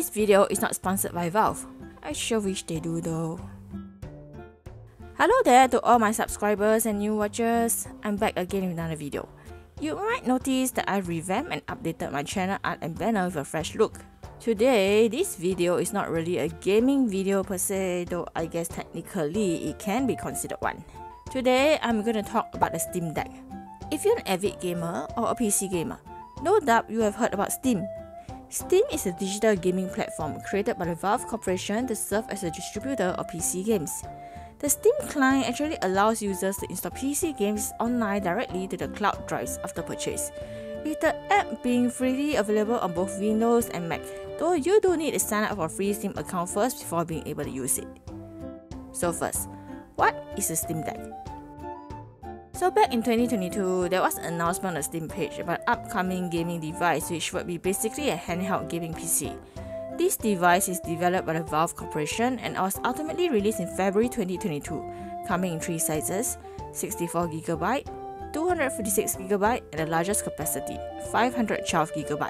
This video is not sponsored by Valve. I sure wish they do though. Hello there to all my subscribers and new watchers. I'm back again with another video. You might notice that I revamped and updated my channel art and banner with a fresh look. Today, this video is not really a gaming video per se, though I guess technically it can be considered one. Today, I'm going to talk about the Steam Deck. If you're an avid gamer or a PC gamer, no doubt you have heard about Steam. Steam is a digital gaming platform created by the Valve Corporation to serve as a distributor of PC games. The Steam client actually allows users to install PC games online directly to the cloud drives after purchase, with the app being freely available on both Windows and Mac, though you do need to sign up for a free Steam account first before being able to use it. So first, what is a Steam Deck? So back in 2022, there was an announcement on the Steam page about an upcoming gaming device which would be basically a handheld gaming PC. This device is developed by the Valve Corporation and was ultimately released in February 2022, coming in three sizes: 64GB, 256GB, and the largest capacity, 512GB.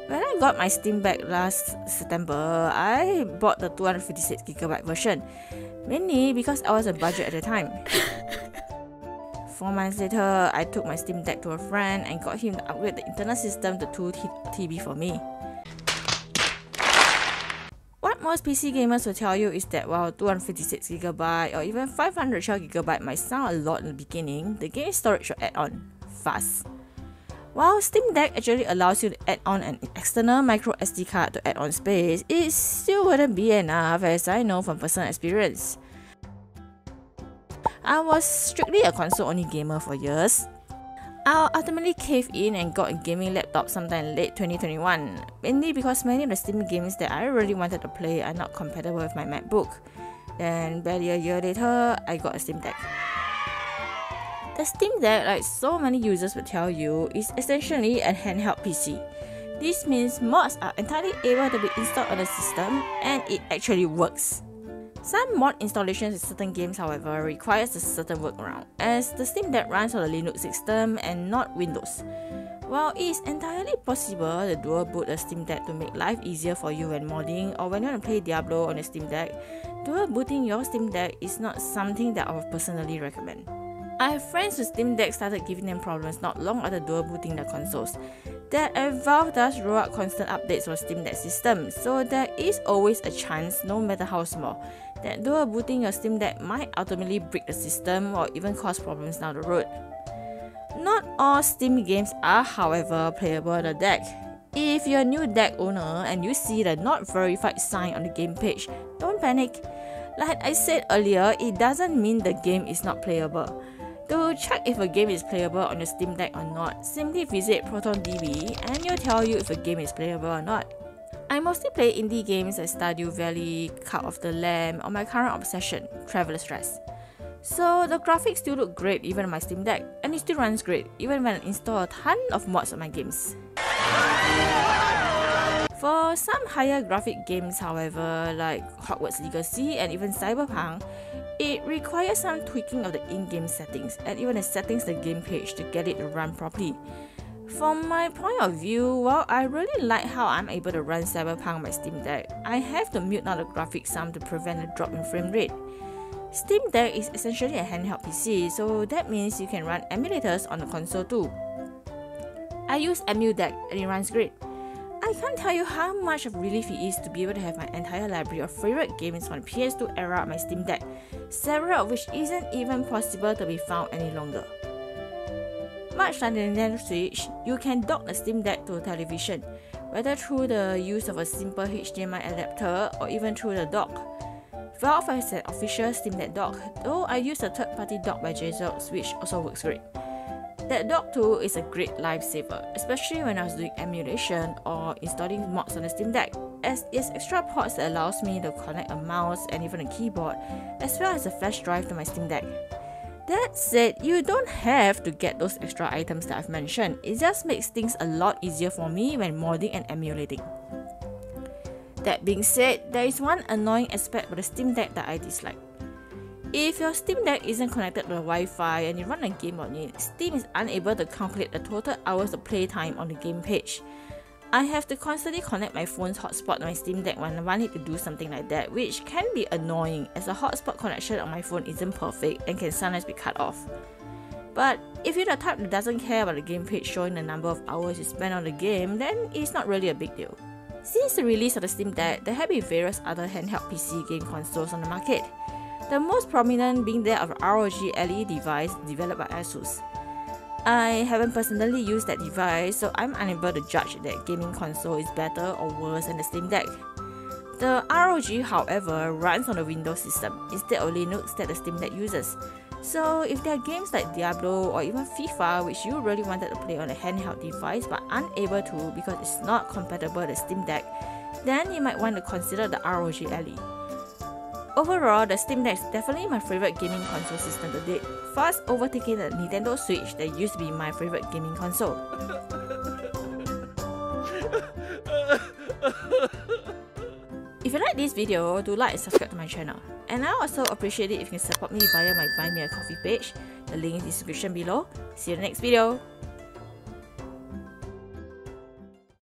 When I got my Steam Deck last September, I bought the 256GB version, mainly because I was on budget at the time. 4 months later, I took my Steam Deck to a friend and got him to upgrade the internal system to 2TB for me. What most PC gamers will tell you is that while 256GB or even 512GB might sound a lot in the beginning, the game storage will add on fast. While Steam Deck actually allows you to add on an external micro SD card to add on space, it still wouldn't be enough, as I know from personal experience. I was strictly a console-only gamer for years. I ultimately caved in and got a gaming laptop sometime in late 2021, mainly because many of the Steam games that I really wanted to play are not compatible with my MacBook. Then, barely a year later, I got a Steam Deck. The Steam Deck, like so many users will tell you, is essentially a handheld PC. This means mods are entirely able to be installed on the system, and it actually works. Some mod installations in certain games, however, requires a certain workaround, as the Steam Deck runs on a Linux system and not Windows. While it is entirely possible to dual boot a Steam Deck to make life easier for you when modding or when you want to play Diablo on a Steam Deck, dual booting your Steam Deck is not something that I would personally recommend. I have friends with Steam Deck started giving them problems not long after dual booting their consoles. That Valve does roll out constant updates for Steam Deck systems, so there is always a chance, no matter how small, that dual booting your Steam Deck might ultimately break the system or even cause problems down the road. Not all Steam games are, however, playable on the deck. If you're a new deck owner and you see the not verified sign on the game page, don't panic. Like I said earlier, it doesn't mean the game is not playable. To check if a game is playable on your Steam Deck or not, simply visit ProtonDB and it'll tell you if a game is playable or not. I mostly play indie games like Stardew Valley, Cult of the Lamb, or my current obsession, Traveler's Rest. So the graphics still look great even on my Steam Deck, and it still runs great even when I install a ton of mods on my games. For some higher graphic games, however, like Hogwarts Legacy and even Cyberpunk, it requires some tweaking of the in-game settings and even the settings of the game page to get it to run properly. From my point of view, while I really like how I'm able to run Cyberpunk on my Steam Deck, I have to mute down the graphics some to prevent a drop in frame rate. Steam Deck is essentially a handheld PC, so that means you can run emulators on the console too. I use EmuDeck and it runs great. I can't tell you how much of a relief it is to be able to have my entire library of favorite games from the PS2 era on my Steam Deck, several of which isn't even possible to be found any longer. Much like the Nintendo Switch, you can dock the Steam Deck to a television, whether through the use of a simple HDMI adapter or even through the dock. Valve has an official Steam Deck dock, though I use a third-party dock by JZox, which also works great. That dock too is a great lifesaver, especially when I was doing emulation or installing mods on the Steam Deck, as it's extra ports that allows me to connect a mouse and even a keyboard, as well as a flash drive to my Steam Deck. That said, you don't have to get those extra items that I've mentioned, it just makes things a lot easier for me when modding and emulating. That being said, there is one annoying aspect of the Steam Deck that I dislike. If your Steam Deck isn't connected to the Wi-Fi and you run a game on it, Steam is unable to calculate the total hours of playtime on the game page. I have to constantly connect my phone's hotspot to my Steam Deck when I want it to do something like that, which can be annoying as the hotspot connection on my phone isn't perfect and can sometimes be cut off. But if you're the type that doesn't care about the game page showing the number of hours you spend on the game, then it's not really a big deal. Since the release of the Steam Deck, there have been various other handheld PC game consoles on the market, the most prominent being that of the ROG Ally device developed by ASUS. I haven't personally used that device, so I'm unable to judge that gaming console is better or worse than the Steam Deck. The ROG, however, runs on the Windows system instead of Linux that the Steam Deck uses. So if there are games like Diablo or even FIFA which you really wanted to play on a handheld device but unable to because it's not compatible with the Steam Deck, then you might want to consider the ROG Ally. Overall, the Steam Deck is definitely my favorite gaming console system to date, fast overtaking the Nintendo Switch that used to be my favorite gaming console. If you like this video, do like and subscribe to my channel. And I also appreciate it if you can support me via my Buy Me a Coffee page. The link is in the description below. See you in the next video.